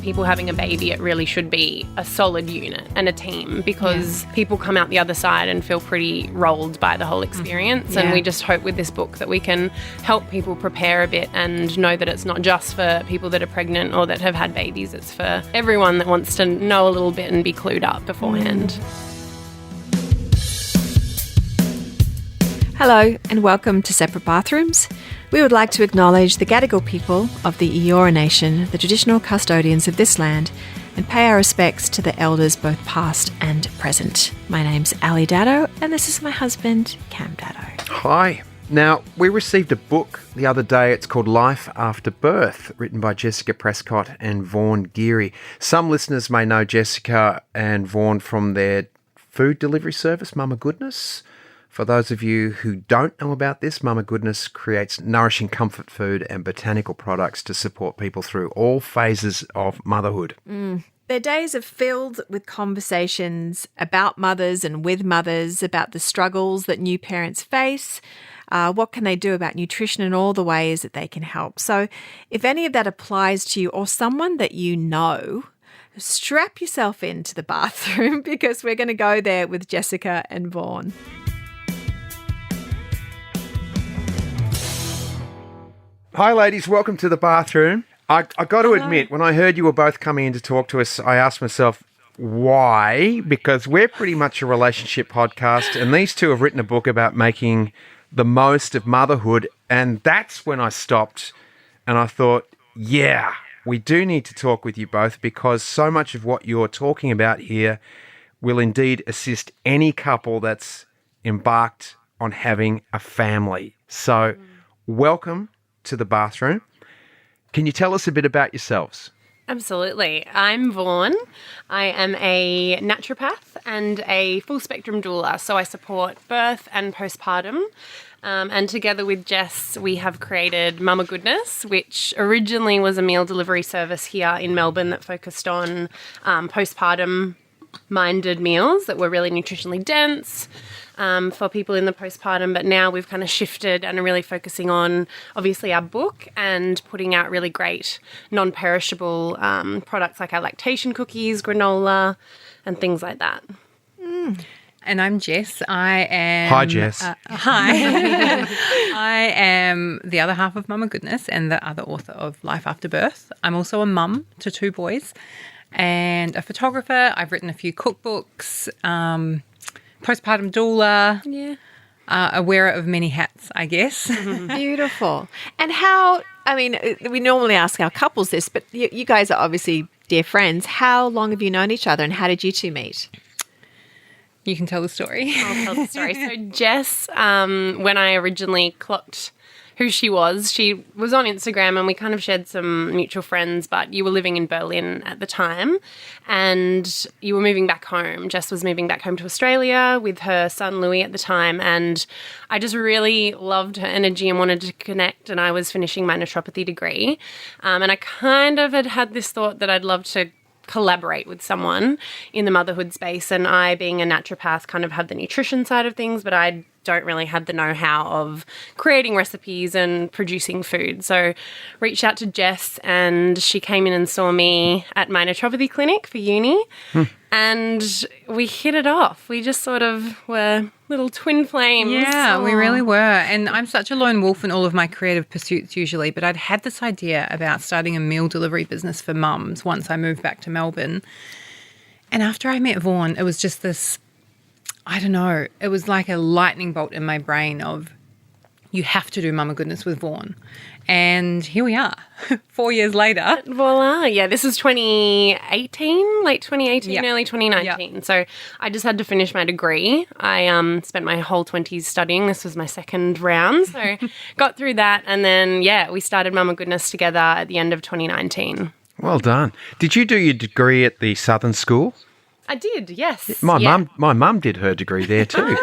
people having a baby, it really should be a solid unit and a team, because people come out the other side and feel pretty rolled by the whole experience. And we just hope with this book that we can help people prepare a bit and know that it's not just for people that are pregnant or that have had babies. It's for everyone that wants to know a little bit and be clued up beforehand. Hello and welcome to Separate Bathrooms. We would like to acknowledge the Gadigal People of the Eora Nation, the traditional custodians of this land, and pay our respects to the elders both past and present. My name's Brahe-Daddo and this is my husband, Kimball. Hi. Now, we received a book the other day. It's called Life After Birth, written by Jessica Prescott and Vaughne Geary. Some listeners may know Jessica and Vaughne from their food delivery service, Mama Goodness. For those of you who don't know about this, Mama Goodness creates nourishing comfort food and botanical products to support people through all phases of motherhood. Their days are filled with conversations about mothers and with mothers, about the struggles that new parents face, what can they do about nutrition and all the ways that they can help. So if any of that applies to you or someone that you know, strap yourself into the bathroom because we're going to go there with Jessica and Vaughne. Hi, ladies. Welcome to the bathroom. I got to admit, when I heard you were both coming in to talk to us, I asked myself, why? Because we're pretty much a relationship podcast, and these two have written a book about making the most of motherhood, and that's when I stopped and I thought, yeah, we do need to talk with you both, because so much of what you're talking about here will indeed assist any couple that's embarked on having a family. So, welcome to the bathroom. Can you tell us a bit about yourselves? Absolutely. I'm Vaughne. I am a naturopath and a full spectrum doula. So I support birth and postpartum. And together with Jess, we have created Mama Goodness, which originally was a meal delivery service here in Melbourne that focused on postpartum minded meals that were really nutritionally dense for people in the postpartum. But now we've kind of shifted and are really focusing on obviously our book and putting out really great non-perishable products like our lactation cookies, granola and things like that. And I'm Jess. I am... Hi, Jess. Hi. I am the other half of Mama Goodness and the other author of Life After Birth. I'm also a mum to 2 boys and a photographer. I've written a few cookbooks, postpartum doula, a wearer of many hats, I guess. Beautiful. And how, I mean, we normally ask our couples this, but you guys are obviously dear friends. How long have you known each other and how did you two meet? You can tell the story. I'll tell the story. So Jess, when I originally clocked who she was on Instagram and we kind of shared some mutual friends, but you were living in Berlin at the time and you were moving back home. Jess was moving back home to Australia with her son Louis at the time, and I just really loved her energy and wanted to connect, and I was finishing my naturopathy degree and I kind of had this thought that I'd love to collaborate with someone in the motherhood space, and I, being a naturopath, kind of have the nutrition side of things, but I don't really have the know-how of creating recipes and producing food. So reached out to Jess and she came in and saw me at my naturopathy clinic for uni and we hit it off. We just sort of were little twin flames. Yeah, we really were. And I'm such a lone wolf in all of my creative pursuits usually, but I'd had this idea about starting a meal delivery business for mums once I moved back to Melbourne. And after I met Vaughn, it was just this, I don't know, it was like a lightning bolt in my brain of, you have to do Mama Goodness with Vaughn. And here we are, 4 years later. Voila. Yeah, this is 2018, late 2018, Yep. early 2019. Yep. So I just had to finish my degree. I spent my whole 20s studying. This was my second round. So got through that. And then, we started Mama Goodness together at the end of 2019. Well done. Did you do your degree at the Southern School? I did, yes. My mum did her degree there too.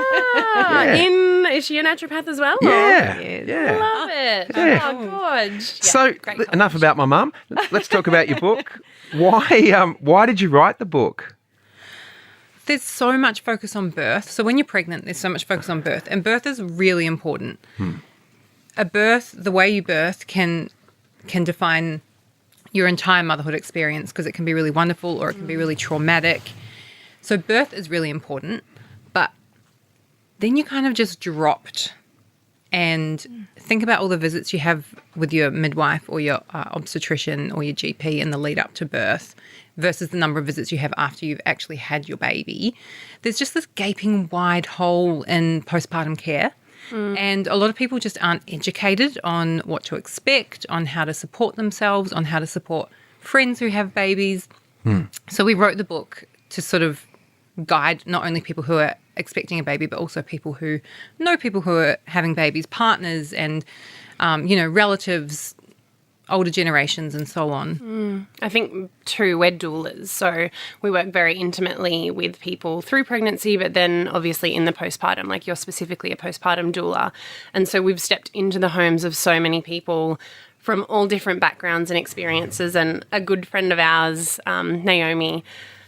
Is she a naturopath as well? Yeah. Love it. Yeah. Oh, God. Yeah, So enough about my mum. Let's talk about your book. Why did you write the book? There's so much focus on birth. So when you're pregnant, there's so much focus on birth. And birth is really important. A birth, the way you birth can define your entire motherhood experience, because it can be really wonderful or it can be really traumatic. So birth is really important, but then you kind of just dropped and think about all the visits you have with your midwife or your obstetrician or your GP in the lead up to birth versus the number of visits you have after you've actually had your baby. There's just this gaping wide hole in postpartum care. And a lot of people just aren't educated on what to expect, on how to support themselves, on how to support friends who have babies. So we wrote the book to sort of guide not only people who are expecting a baby, but also people who know people who are having babies, partners and, relatives, older generations and so on. I think too, we're doulas, so we work very intimately with people through pregnancy, but then obviously in the postpartum, like you're specifically a postpartum doula. And so we've stepped into the homes of so many people from all different backgrounds and experiences. And a good friend of ours, Naomi,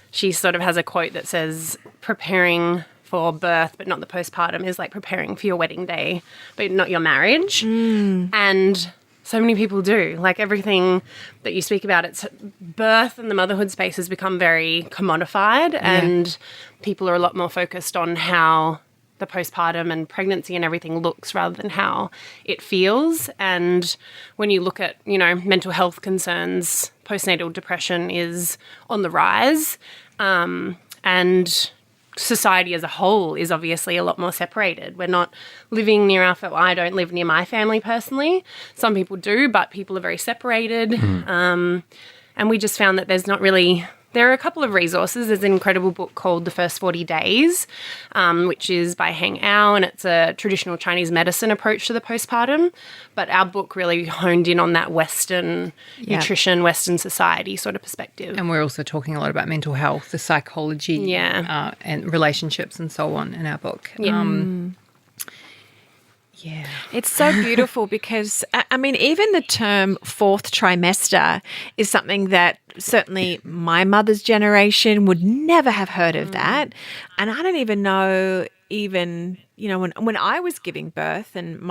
she sort of has a quote that says, preparing for birth, but not the postpartum, is like preparing for your wedding day, but not your marriage. And so many people do. Like everything that you speak about, it's birth and the motherhood space has become very commodified and people are a lot more focused on how the postpartum and pregnancy and everything looks rather than how it feels. And when you look at, mental health concerns, postnatal depression is on the rise. And society as a whole is obviously a lot more separated. We're not living near I don't live near my family personally. Some people do, but people are very separated. And we just found that there are a couple of resources. There's an incredible book called The First 40 Days, which is by Hang Ao, and it's a traditional Chinese medicine approach to the postpartum. But our book really honed in on that Western nutrition, Western society sort of perspective. And we're also talking a lot about mental health, the psychology and relationships and so on in our book. It's so beautiful because, even the term fourth trimester is something that certainly my mother's generation would never have heard of that. And I don't even know when I was giving birth and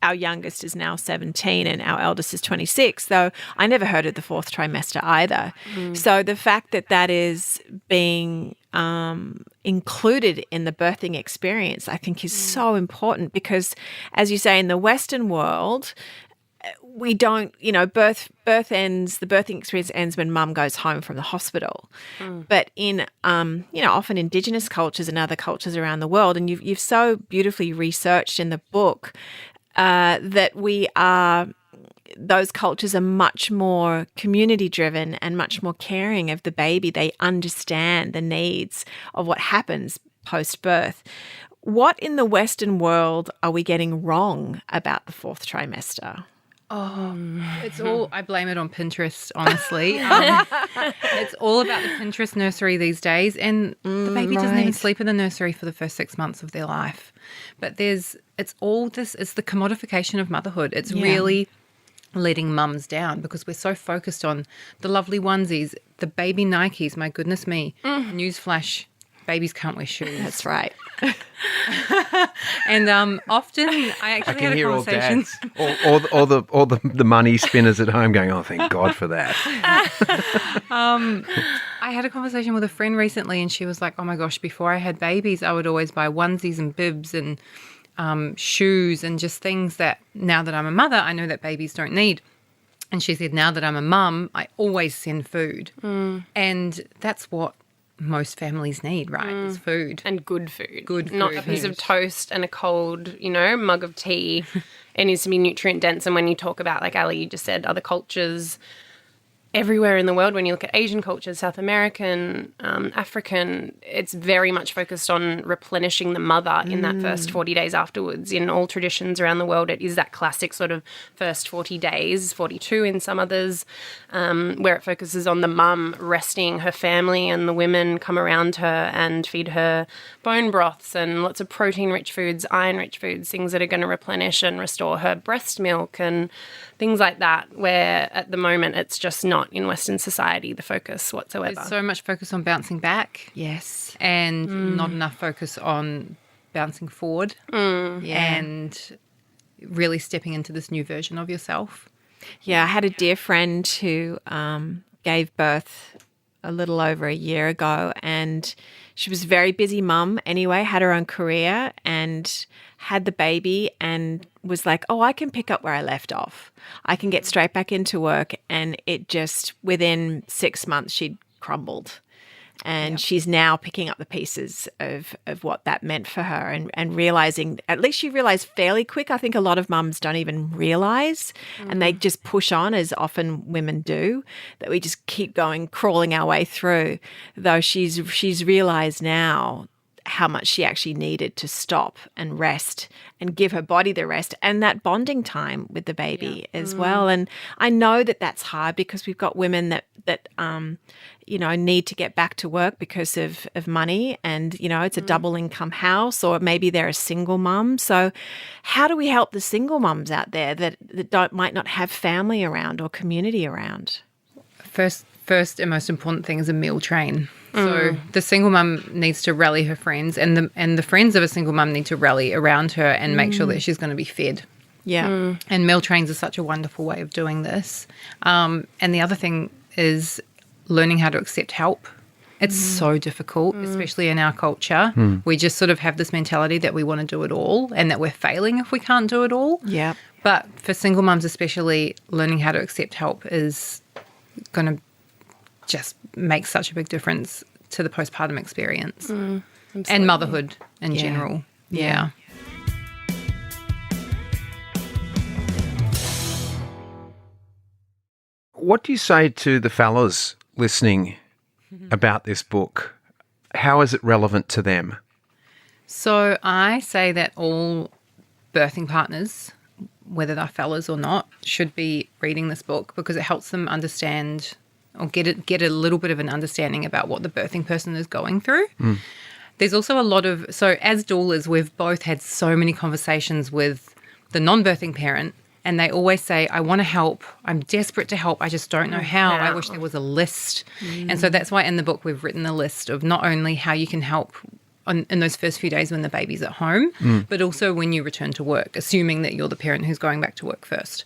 our youngest is now 17 and our eldest is 26, though I never heard of the fourth trimester either. So the fact that is being included in the birthing experience, I think is so important because, as you say, in the Western world, we don't, birth ends, the birthing experience ends when mum goes home from the hospital. But in, often Indigenous cultures and other cultures around the world, and you've so beautifully researched in the book that those cultures are much more community driven and much more caring of the baby. They understand the needs of what happens post birth. What in the Western world are we getting wrong about the fourth trimester? It's all, I blame it on Pinterest, honestly. It's all about the Pinterest nursery these days, and the baby doesn't even sleep in the nursery for the first 6 months of their life. But it's the commodification of motherhood. It's really letting mums down because we're so focused on the lovely onesies, the baby Nikes, my goodness me. Newsflash, babies can't wear shoes. That's right. And often I actually had a conversation. all the money spinners at home going, oh, thank God for that. I had a conversation with a friend recently and she was like, oh my gosh, before I had babies, I would always buy onesies and bibs and shoes and just things that now that I'm a mother, I know that babies don't need. And she said, now that I'm a mum, I always send food. And that's what most families need, right? Is food. And good food. Good food. Not a piece of toast and a cold, mug of tea. It needs to be nutrient dense. And when you talk about, like Ali, you just said, other cultures, everywhere in the world, when you look at Asian cultures, South American, African, it's very much focused on replenishing the mother in that first 40 days afterwards. In all traditions around the world, it is that classic sort of first 40 days, 42 in some others, where it focuses on the mum resting her family and the women come around her and feed her bone broths and lots of protein-rich foods, iron-rich foods, things that are going to replenish and restore her breast milk and things like that, where at the moment it's just not in Western society the focus whatsoever. There's so much focus on bouncing back. Yes. And not enough focus on bouncing forward and really stepping into this new version of yourself. Yeah, I had a dear friend who gave birth a little over a year ago, and she was a very busy mum anyway, had her own career and had the baby, and was like, oh, I can pick up where I left off. I can get straight back into work. And it just, within 6 months, she'd crumbled. And she's now picking up the pieces of what that meant for her, and realizing, at least she realized fairly quick. I think a lot of mums don't even realize, and they just push on, as often women do, that we just keep going, crawling our way through. Though she's realized now how much she actually needed to stop and rest and give her body the rest and that bonding time with the baby as well. And I know that that's hard, because we've got women that need to get back to work because of money, and, it's a double income house, or maybe they're a single mum. So how do we help the single mums out there that might not have family around or community around? First and most important thing is a meal train. So the single mum needs to rally her friends, and the friends of a single mum need to rally around her and make sure that she's going to be fed. Yeah. And meal trains are such a wonderful way of doing this. And the other thing is learning how to accept help. It's so difficult, especially in our culture. We just sort of have this mentality that we want to do it all and that we're failing if we can't do it all. Yeah. But for single mums especially, learning how to accept help is going to just make such a big difference to the postpartum experience and motherhood in general. Yeah. What do you say to the fellas listening about this book? How is it relevant to them? So I say that all birthing partners, whether they're fellas or not, should be reading this book, because it helps them understand or get a little bit of an understanding about what the birthing person is going through. There's also a lot of, so as doulas, we've both had so many conversations with the non-birthing parent, and they always say, I want to help. I'm desperate to help. I just don't know how. I wish there was a list. And so that's why in the book we've written a list of not only how you can help in those first few days when the baby's at home, but also when you return to work, assuming that you're the parent who's going back to work first.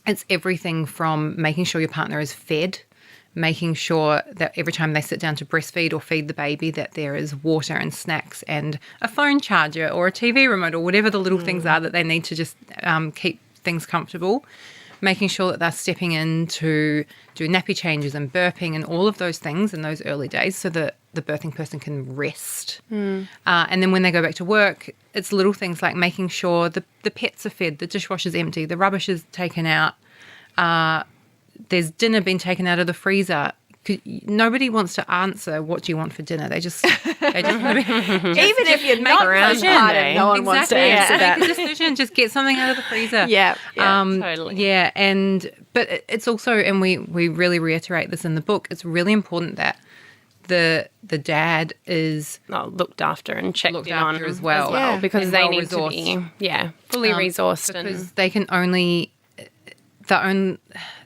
It's everything from making sure your partner is fed, making sure that every time they sit down to breastfeed or feed the baby that there is water and snacks and a phone charger or a TV remote or whatever the little things are that they need to just keep things comfortable. Making sure that they're stepping in to do nappy changes and burping and all of those things in those early days so that the birthing person can rest. And then when they go back to work, it's little things like making sure the pets are fed, the dishwasher's empty, the rubbish is taken out, there's dinner being taken out of the freezer. Nobody wants to answer, what do you want for dinner? They just want to be, Even if you're not postpartum, no one wants to answer that. Make a decision, just get something out of the freezer. Totally. Yeah, but it's also, and we really reiterate this in the book, it's really important that the dad is looked after and checked in on as well. Because and they need to be fully resourced. Because they can only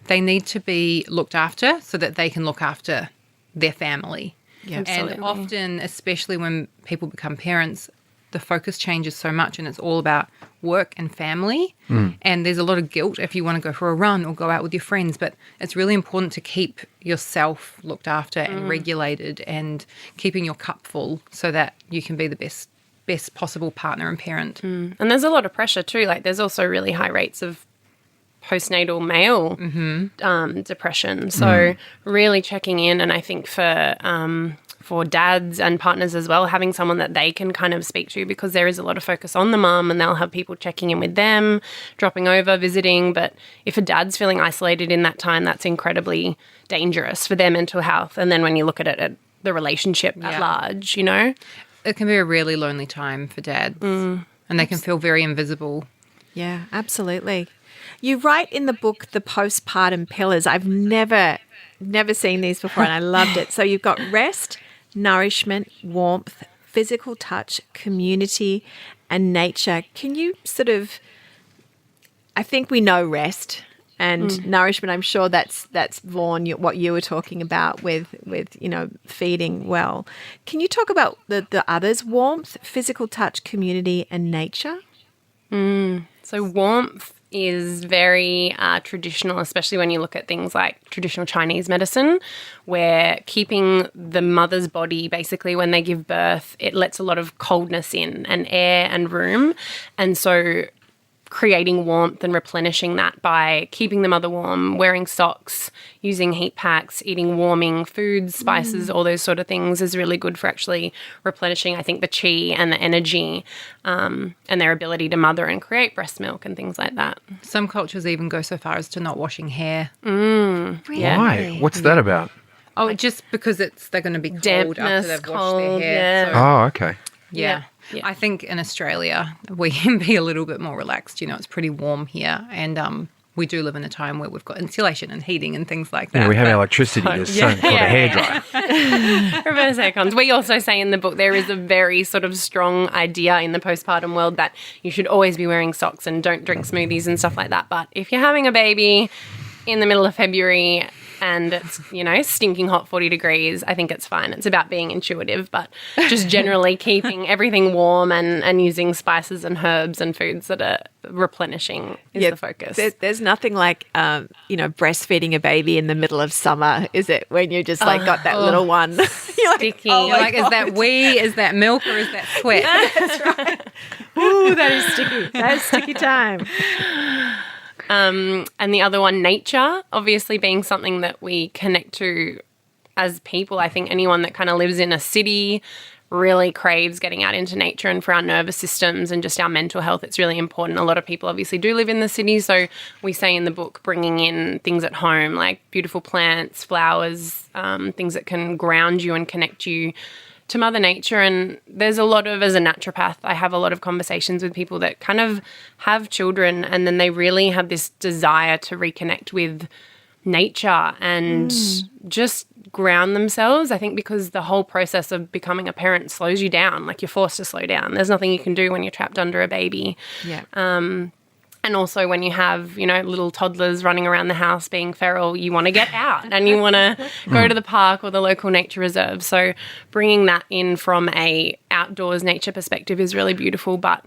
they need to be looked after so that they can look after their family. Yeah, and often, especially when people become parents, the focus changes so much and it's all about work and family. And there's a lot of guilt if you want to go for a run or go out with your friends, but it's really important to keep yourself looked after and regulated and keeping your cup full so that you can be the best possible partner and parent. And there's a lot of pressure too. Like there's also really high rates of postnatal male depression. So really checking in, and I think for dads and partners as well, having someone that they can kind of speak to, because there is a lot of focus on the mum and they'll have people checking in with them, dropping over, visiting. But if a dad's feeling isolated in that time, that's incredibly dangerous for their mental health. And then when you look at it, at the relationship at large, It can be a really lonely time for dads and they can feel very invisible. Yeah, absolutely. You write in the book the postpartum pillars. I've never seen these before and I loved it. So you've got rest, nourishment, warmth, physical touch, community, and nature. Can you I think we know rest and nourishment. I'm sure that's Vaughne, what you were talking about with feeding well. Can you talk about the others? Warmth, physical touch, community, and nature? So warmth is very traditional, especially when you look at things like traditional Chinese medicine, where keeping the mother's body, basically when they give birth, it lets a lot of coldness in and air and room. And so creating warmth and replenishing that by keeping the mother warm, wearing socks, using heat packs, eating warming foods, spices, all those sort of things is really good for actually replenishing, I think, the chi and the energy and their ability to mother and create breast milk and things like that. Some cultures even go so far as to not washing hair. Really? Why? What's that about? Oh, just because they're going to be cold Dampness, after they've washed cold, their hair. yeah. So, Oh, okay. yeah. Yeah. I think in Australia we can be a little bit more relaxed. You know, it's pretty warm here, and we do live in a time where we've got insulation and heating and things like that. Yeah, we have but- electricity. There's something called a hairdryer. Reverse aircons. We also say in the book there is a very sort of strong idea in the postpartum world that you should always be wearing socks and don't drink smoothies and stuff like that. But if you're having a baby in the middle of February and it's, you know, stinking hot 40 degrees, I think it's fine. It's about being intuitive, but just generally keeping everything warm and using spices and herbs and foods that are replenishing is the focus. There's nothing like, breastfeeding a baby in the middle of summer, is it? When you just like got that little one. You're like, Sticky. oh You're my like, is that wee? Is that milk? Or is that sweat? That's right. Ooh, that is sticky. That is sticky time. And the other one, nature, obviously being something that we connect to as people. I think anyone that kind of lives in a city really craves getting out into nature, and for our nervous systems and just our mental health, it's really important. A lot of people obviously do live in the city, so we say in the book bringing in things at home like beautiful plants, flowers, things that can ground you and connect you to Mother Nature. And there's a lot of, as a naturopath, I have a lot of conversations with people that kind of have children and then they really have this desire to reconnect with nature and just ground themselves. I think because the whole process of becoming a parent slows you down, like you're forced to slow down. There's nothing you can do when you're trapped under a baby. Yeah. And also when you have, you know, little toddlers running around the house being feral, you want to get out and you want to go to the park or the local nature reserve. So bringing that in from a outdoors nature perspective is really beautiful, but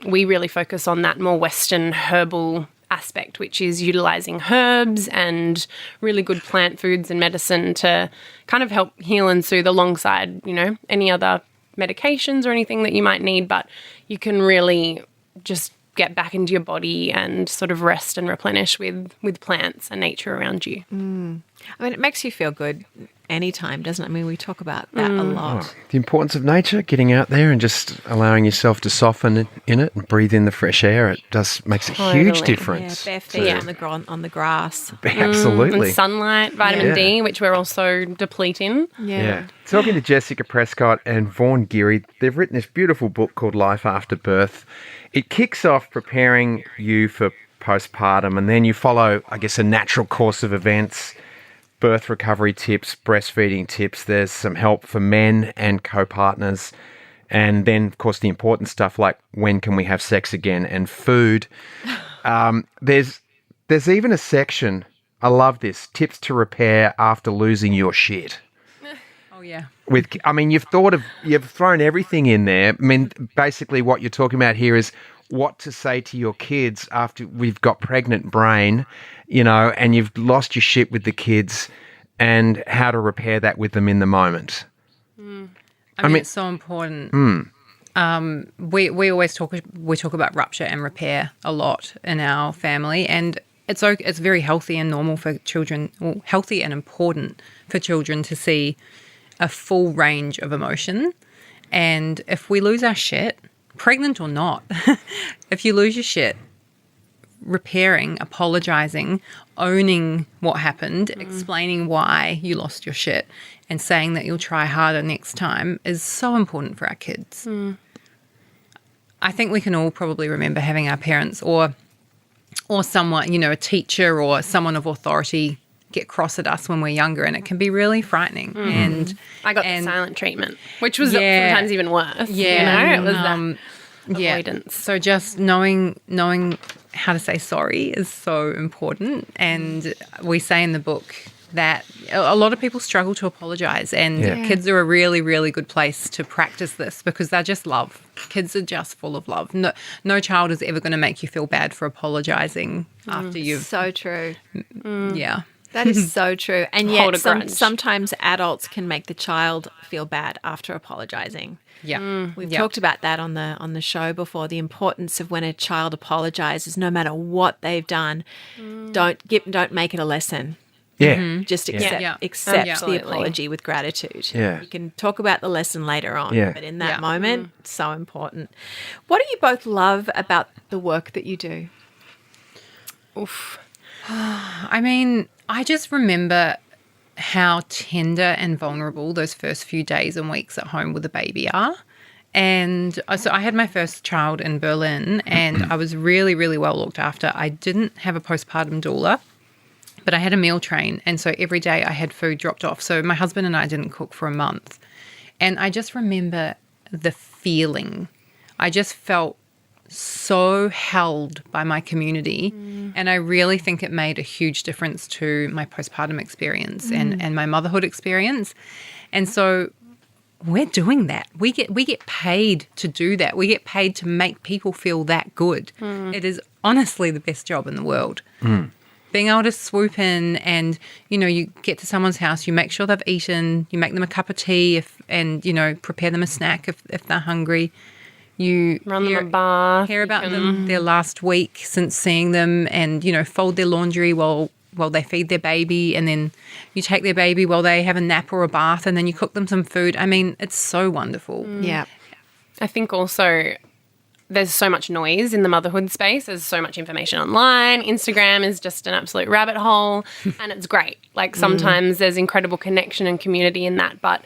we really focus on that more Western herbal aspect, which is utilising herbs and really good plant foods and medicine to kind of help heal and soothe alongside, you know, any other medications or anything that you might need, but you can really just get back into your body and sort of rest and replenish with plants and nature around you. I mean, it makes you feel good anytime, doesn't it? I mean, we talk about that a lot. The importance of nature, getting out there and just allowing yourself to soften in it and breathe in the fresh air, it just makes a huge Totally. difference. Bare feet on the grass. Absolutely. And sunlight, vitamin Yeah. D, which we're also depleting. Yeah. Talking to Jessica Prescott and Vaughne Geary, they've written this beautiful book called Life After Birth. It kicks off preparing you for postpartum, and then you follow, I guess, a natural course of events, birth recovery tips, breastfeeding tips. There's some help for men and co-partners. And then, of course, the important stuff like when can we have sex again and food. There's even a section, I love this, tips to repair after losing your shit. Oh, yeah. You've thrown everything in there. I mean, basically what you're talking about here is what to say to your kids after we've got pregnant brain, you know, and you've lost your shit with the kids and how to repair that with them in the moment. I mean, it's so important. We always talk about rupture and repair a lot in our family, and it's very healthy and normal for children, well, healthy and important for children to see a full range of emotion. And if we lose our shit, pregnant or not, if you lose your shit, repairing, apologizing, owning what happened, explaining why you lost your shit, and saying that you'll try harder next time is so important for our kids. I think we can all probably remember having our parents or someone, you know, a teacher or someone of authority get cross at us when we're younger, and it can be really frightening. And I got the silent treatment, which was sometimes even worse. Yeah, you know? It was that avoidance. So just knowing how to say sorry is so important. And we say in the book, that a lot of people struggle to apologize, and kids are a really, really good place to practice this because they're just love. Kids are just full of love. No child is ever going to make you feel bad for apologizing after you've... So true. Yeah. That is so true. And Hold yet a grudge. sometimes adults can make the child feel bad after apologizing. Yeah. We've talked about that on the show before, the importance of when a child apologizes, no matter what they've done, don't make it a lesson. Yeah. Just accept the Absolutely. apology with gratitude. Yeah. You can talk about the lesson later on, Yeah. but in that moment, it's so important. What do you both love about the work that you do? Oof. I mean, I just remember how tender and vulnerable those first few days and weeks at home with a baby are. And so I had my first child in Berlin and I was really, really well looked after. I didn't have a postpartum doula, but I had a meal train. And so every day I had food dropped off. So my husband and I didn't cook for a month. And I just remember the feeling. I just felt so held by my community, and I really think it made a huge difference to my postpartum experience and my motherhood experience. And so we're doing that. We get paid to do that. We get paid to make people feel that good. It is honestly the best job in the world. Being able to swoop in and, you get to someone's house, you make sure they've eaten, you make them a cup of tea and prepare them a snack if they're hungry. You Run them a bath. hear about them their last week since seeing them and, fold their laundry while they feed their baby, and then you take their baby while they have a nap or a bath, and then you cook them some food. I mean, it's so wonderful. Yeah. I think also there's so much noise in the motherhood space. There's so much information online. Instagram is just an absolute rabbit hole, and it's great. Like sometimes there's incredible connection and community in that, but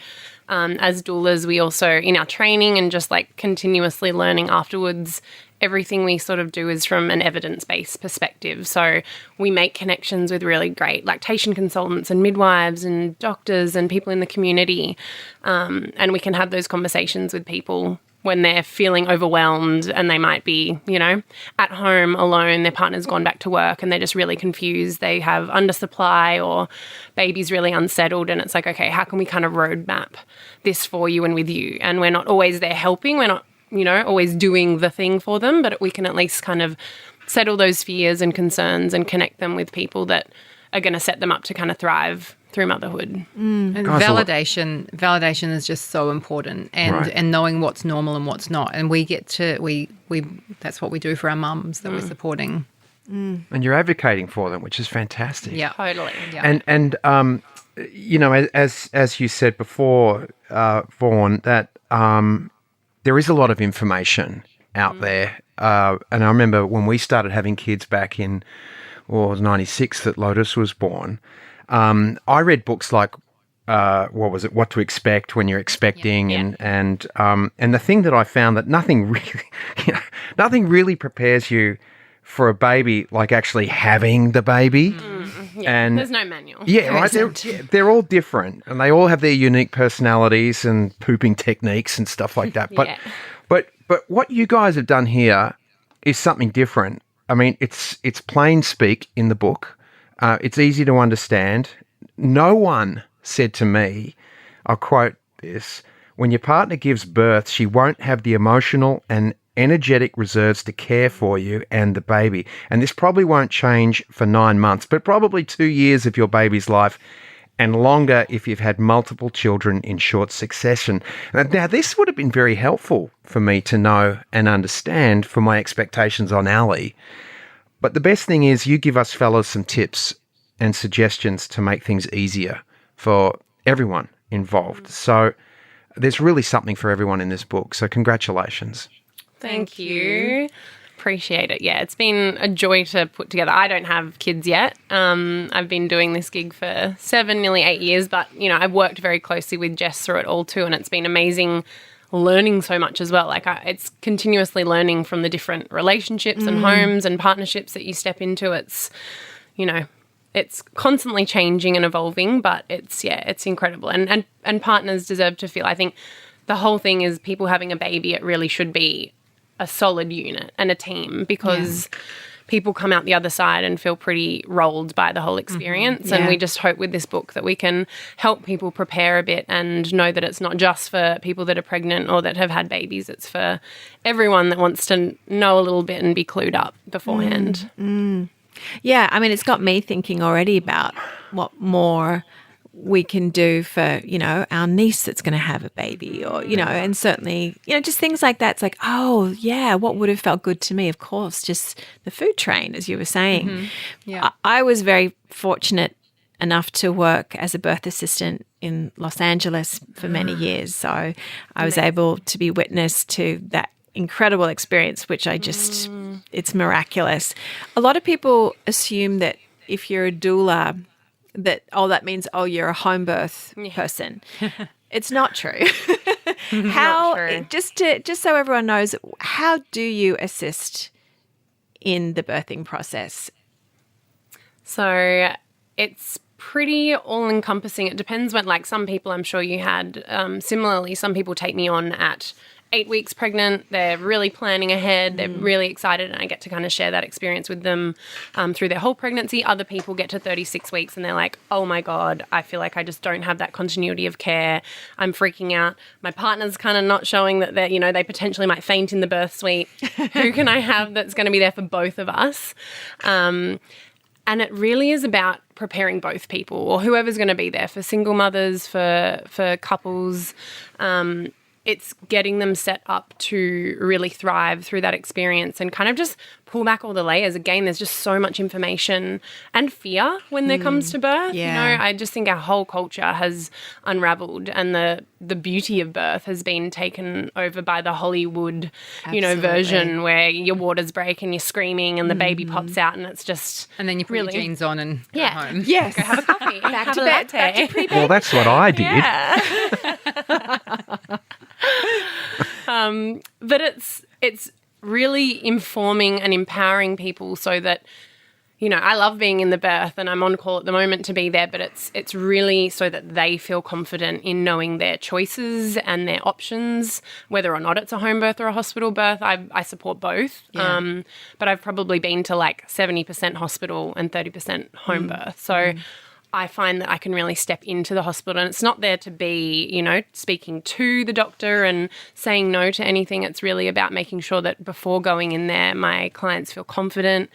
as doulas, we also, in our training and just like continuously learning afterwards, everything we sort of do is from an evidence-based perspective. So we make connections with really great lactation consultants and midwives and doctors and people in the community. And we can have those conversations with people when they're feeling overwhelmed and they might be, at home alone, their partner's gone back to work and they're just really confused. They have undersupply or baby's really unsettled, and it's like, okay, how can we kind of roadmap this for you and with you? And we're not always there helping. We're not, always doing the thing for them, but we can at least kind of settle those fears and concerns and connect them with people that are going to set them up to kind of thrive through motherhood. And validation is just so important, and knowing what's normal and what's not. And we get to we that's what we do for our mums that we're supporting. And you're advocating for them, which is fantastic. Yeah, Totally. Yeah. And as you said before, Vaughn, that there is a lot of information out there. And I remember when we started having kids back in, it was 96 that Lotus was born. I read books like, What to Expect When You're Expecting, and the thing that I found that nothing really prepares you for a baby like actually having the baby. And there's no manual. Yeah, right. They're all different, and they all have their unique personalities and pooping techniques and stuff like that. But what you guys have done here is something different. I mean, it's plain speak in the book. It's easy to understand. No one said to me, I'll quote this, when your partner gives birth, she won't have the emotional and energetic reserves to care for you and the baby. And this probably won't change for 9 months, but probably 2 years of your baby's life, and longer if you've had multiple children in short succession. Now, this would have been very helpful for me to know and understand for my expectations on Elle. But the best thing is you give us fellas some tips and suggestions to make things easier for everyone involved. So there's really something for everyone in this book. So congratulations. Thank you. Appreciate it. Yeah, it's been a joy to put together. I don't have kids yet. I've been doing this gig for 7, nearly 8 years, but, I've worked very closely with Jess through it all too, and it's been amazing learning so much as well. Like it's continuously learning from the different relationships and homes and partnerships that you step into. It's, it's constantly changing and evolving, but it's incredible. And partners deserve to feel, I think the whole thing is people having a baby, it really should be a solid unit and a team, because people come out the other side and feel pretty rolled by the whole experience. And we just hope with this book that we can help people prepare a bit and know that it's not just for people that are pregnant or that have had babies. It's for everyone that wants to know a little bit and be clued up beforehand. Yeah, I mean, it's got me thinking already about what more we can do for, our niece that's going to have a baby or, and certainly, just things like that. It's like, oh, yeah, what would have felt good to me? Of course, just the food train, as you were saying. Yeah. I was very fortunate enough to work as a birth assistant in Los Angeles for many years. So I was able to be witness to that incredible experience, which I just, it's miraculous. A lot of people assume that if you're a doula, that means, you're a home birth person. It's not true. Not true. Just so everyone knows, how do you assist in the birthing process? So it's pretty all-encompassing. It depends when, like some people I'm sure you had, similarly, some people take me on at 8 weeks pregnant. They're really planning ahead. They're really excited, and I get to kind of share that experience with them through their whole pregnancy. Other people get to 36 weeks and they're like, oh my God, I feel like I just don't have that continuity of care. I'm freaking out. My partner's kind of not showing that they potentially might faint in the birth suite. Who can I have that's going to be there for both of us? And it really is about preparing both people or whoever's going to be there, for single mothers, for couples. It's getting them set up to really thrive through that experience and kind of just pull back all the layers. Again, there's just so much information and fear when there comes to birth. Yeah. I just think our whole culture has unraveled, and the beauty of birth has been taken over by the Hollywood, version where your waters break and you're screaming and the baby pops out, and it's just And then you put your jeans on and go home. Yes. go have a coffee, Back have to a bed. latte. Back to pre-bed. Well, that's what I did. But it's really informing and empowering people so that, I love being in the birth and I'm on call at the moment to be there, but it's really so that they feel confident in knowing their choices and their options, whether or not it's a home birth or a hospital birth. I support both, but I've probably been to like 70% hospital and 30% home birth. So I find that I can really step into the hospital, and it's not there to be, speaking to the doctor and saying no to anything. It's really about making sure that before going in there, my clients feel confident.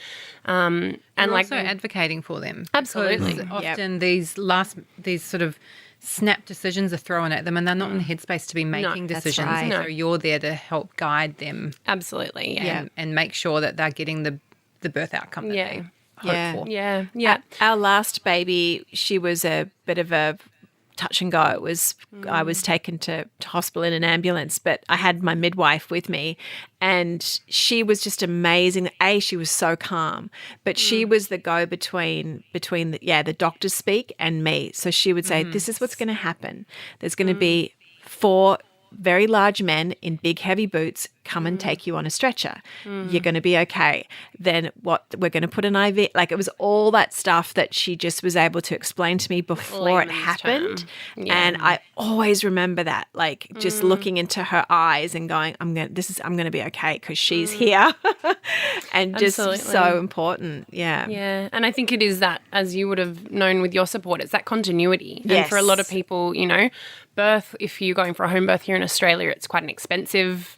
And You're also advocating for them. Absolutely. Because often these sort of snap decisions are thrown at them and they're not in the headspace to be making decisions. right. So you're there to help guide them Absolutely, and make sure that they're getting the birth outcome that they hope for. Yeah. Our last baby, she was a bit of a touch and go. I was taken to hospital in an ambulance, but I had my midwife with me, and she was just amazing. She was so calm, but she was the go between the doctors speak and me. So she would say, "This is what's going to happen. There's going to be 4 very large men in big heavy boots come and take you on a stretcher. You're going to be okay. Then what? We're going to put an IV." Like, it was all that stuff that she just was able to explain to me before it happened. And I always remember that, like, just looking into her eyes and going, I'm going to be okay because she's here. And just so important. Yeah. Yeah. And I think it is that, as you would have known with your support, it's that continuity. And Yes. for a lot of people, birth, if you're going for a home birth here in Australia, it's quite an expensive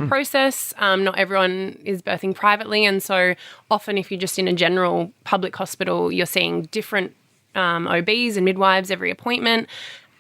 process. Not everyone is birthing privately, and so often if you're just in a general public hospital, you're seeing different OBs and midwives every appointment,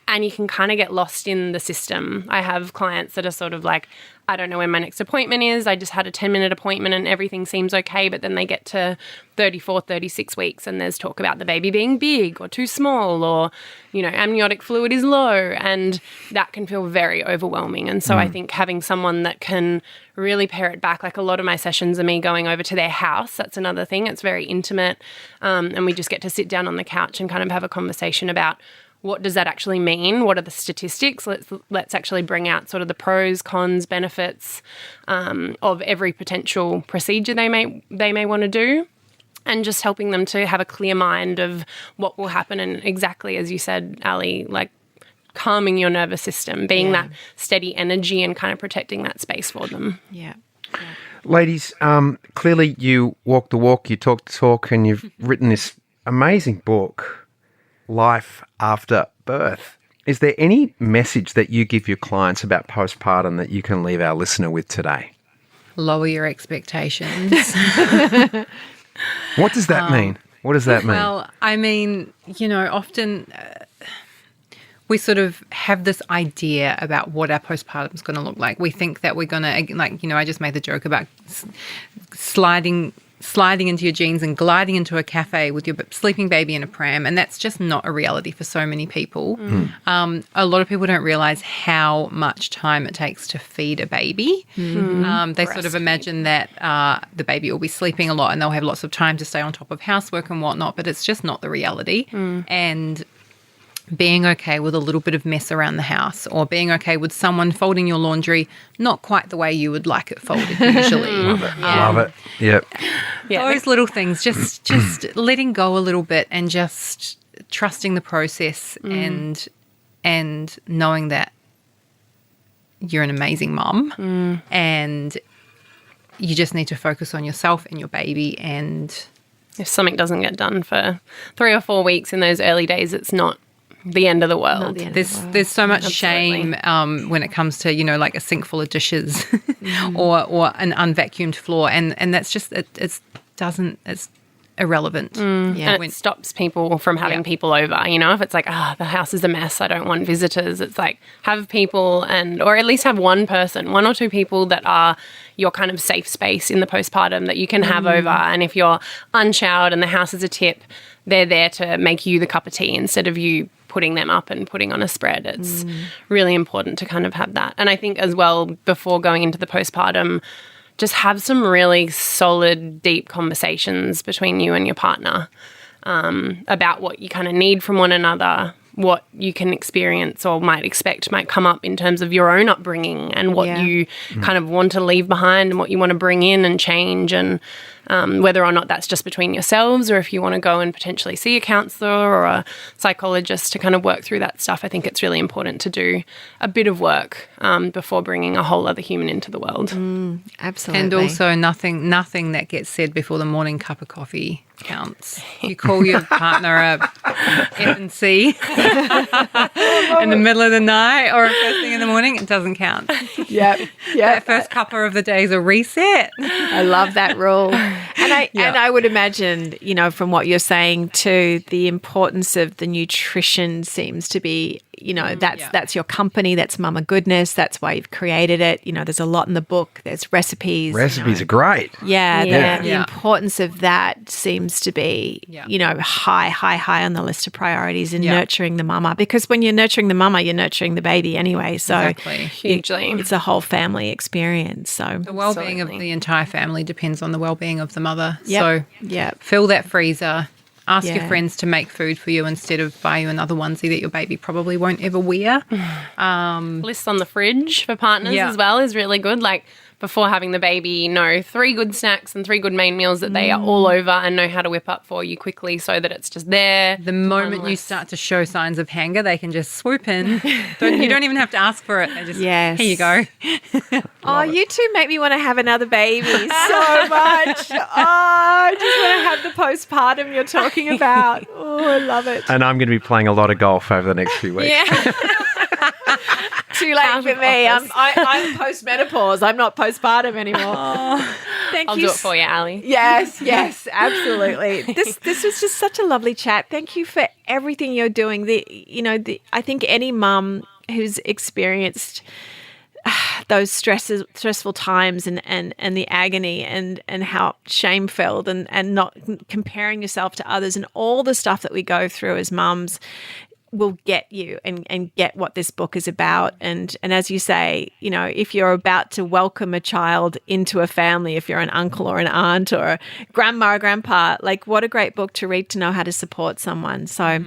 and you can kind of get lost in the system. I have clients that are sort of like, I don't know when my next appointment is. I just had a 10-minute appointment and everything seems okay, but then they get to 34, 36 weeks and there's talk about the baby being big or too small, or, amniotic fluid is low, and that can feel very overwhelming. And so I think having someone that can really pare it back, like a lot of my sessions are me going over to their house. That's another thing. It's very intimate, and we just get to sit down on the couch and kind of have a conversation about, what does that actually mean? What are the statistics? Let's actually bring out sort of the pros, cons, benefits of every potential procedure they may want to do, and just helping them to have a clear mind of what will happen. And exactly as you said, Ali, like calming your nervous system, being that steady energy and kind of protecting that space for them. Yeah. Ladies, clearly you walk the walk, you talk the talk, and you've written this amazing book, Life After Birth. Is there any message that you give your clients about postpartum that you can leave our listener with today? Lower your expectations. What does that mean? What does that mean? Well, I mean, often we sort of have this idea about what our postpartum is going to look like. We think that we're going to, I just made the joke about sliding into your jeans and gliding into a cafe with your sleeping baby in a pram, and that's just not a reality for so many people. A lot of people don't realise how much time it takes to feed a baby. They sort of imagine that the baby will be sleeping a lot and they'll have lots of time to stay on top of housework and whatnot, but it's just not the reality. And being okay with a little bit of mess around the house, or being okay with someone folding your laundry not quite the way you would like it folded usually. Love it. Yep. Those little things, just letting go a little bit and just trusting the process and knowing that you're an amazing mum and you just need to focus on yourself and your baby. And if something doesn't get done for 3 or 4 weeks in those early days, it's not the end of the world. There's so much shame when it comes to, like a sink full of dishes or an unvacuumed floor, and that's just it's irrelevant. And it stops people from having people over. If it's like, the house is a mess, I don't want visitors. It's like, have people or at least have one person, 1 or 2 people that are your kind of safe space in the postpartum that you can have over. And if you're unshowered and the house is a tip, they're there to make you the cup of tea instead of you putting them up and putting on a spread. It's really important to kind of have that. And I think as well, before going into the postpartum, just have some really solid, deep conversations between you and your partner about what you kind of need from one another, what you can experience or might come up in terms of your own upbringing and what you kind of want to leave behind and what you want to bring in and change, and whether or not that's just between yourselves or if you want to go and potentially see a counsellor or a psychologist to kind of work through that stuff. I think it's really important to do a bit of work before bringing a whole other human into the world. Absolutely. And also nothing that gets said before the morning cup of coffee counts. You call your partner a F and C in the middle of the night or first thing in the morning, it doesn't count. Yep. That first cuppa of the day is a reset. I love that rule. And I would imagine, from what you're saying too, the importance of the nutrition seems to be, that's your company, that's Mama Goodness, that's why you've created it. There's a lot in the book. There's recipes. Recipes are great. The importance of that seems to be, high on the list of priorities in nurturing the mama. Because when you're nurturing the mama, you're nurturing the baby anyway. So hugely, it's a whole family experience. So the well-being of the entire family depends on the well-being of the mother. Yep. So fill that freezer. Ask your friends to make food for you instead of buy you another onesie that your baby probably won't ever wear. Lists on the fridge for partners as well is really good. Like, before having the baby, 3 good snacks and 3 good main meals that they are all over and know how to whip up for you quickly so that it's just there. The moment you start to show signs of hunger, they can just swoop in. You don't even have to ask for it. They just, here you go. You two make me want to have another baby so much. I just want to have the postpartum you're talking about. Oh, I love it. And I'm going to be playing a lot of golf over the next few weeks. Yeah. Too late for me. I'm post-menopause. I'm not postpartum anymore. Thank you. I'll do it for you, Ali. Yes, absolutely. This was just such a lovely chat. Thank you for everything you're doing. I think any mum who's experienced those stressful times and the agony and how shame-filled and not comparing yourself to others and all the stuff that we go through as mums will get you and get what this book is about. And as you say, if you're about to welcome a child into a family, if you're an uncle or an aunt or a grandma or grandpa, like, what a great book to read to know how to support someone. So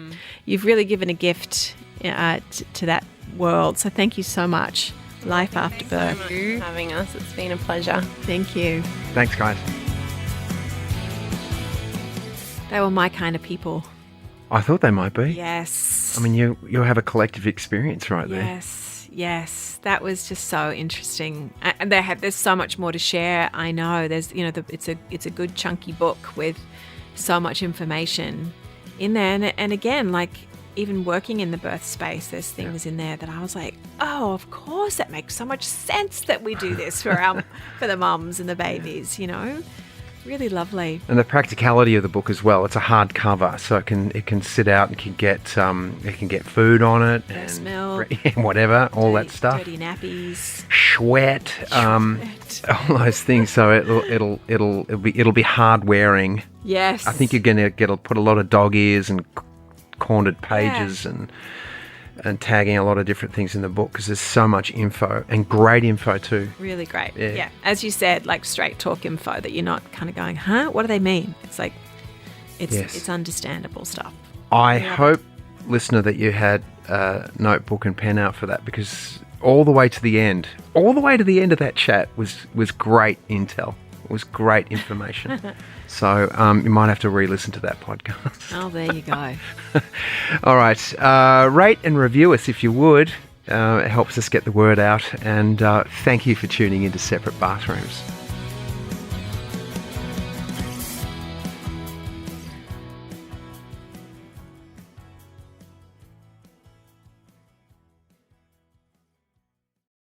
you've really given a gift to that world. So thank you so much. Life After Birth. Thank you for having us. It's been a pleasure. Thank you. Thanks, guys. They were my kind of people. I thought they might be. Yes. I mean, you have a collective experience right there. Yes, that was just so interesting. And there's so much more to share. I know there's, it's a good chunky book with so much information in there. And again, like even working in the birth space, there's things in there that I was like, oh, of course, that makes so much sense that we do this for for the mums and the babies. Really lovely. And the practicality of the book as well. It's a hardcover, so it can sit out and it can get food on it Breast and milk, whatever, all that stuff. Dirty nappies, sweat, all those things. So it'll be hard wearing. Yes. I think you're gonna put a lot of dog ears and cornered pages and tagging a lot of different things in the book because there's so much info and great info too. Really great. Yeah. As you said, like straight talk info that you're not kind of going, huh? What do they mean? It's like, it's understandable stuff. I hope, listener, that you had a notebook and pen out for that because all the way to the end of that chat was great intel. It was great information. So you might have to re-listen to that podcast. Oh, there you go. All right. Rate and review us if you would. It helps us get the word out. And thank you for tuning into Separate Bathrooms.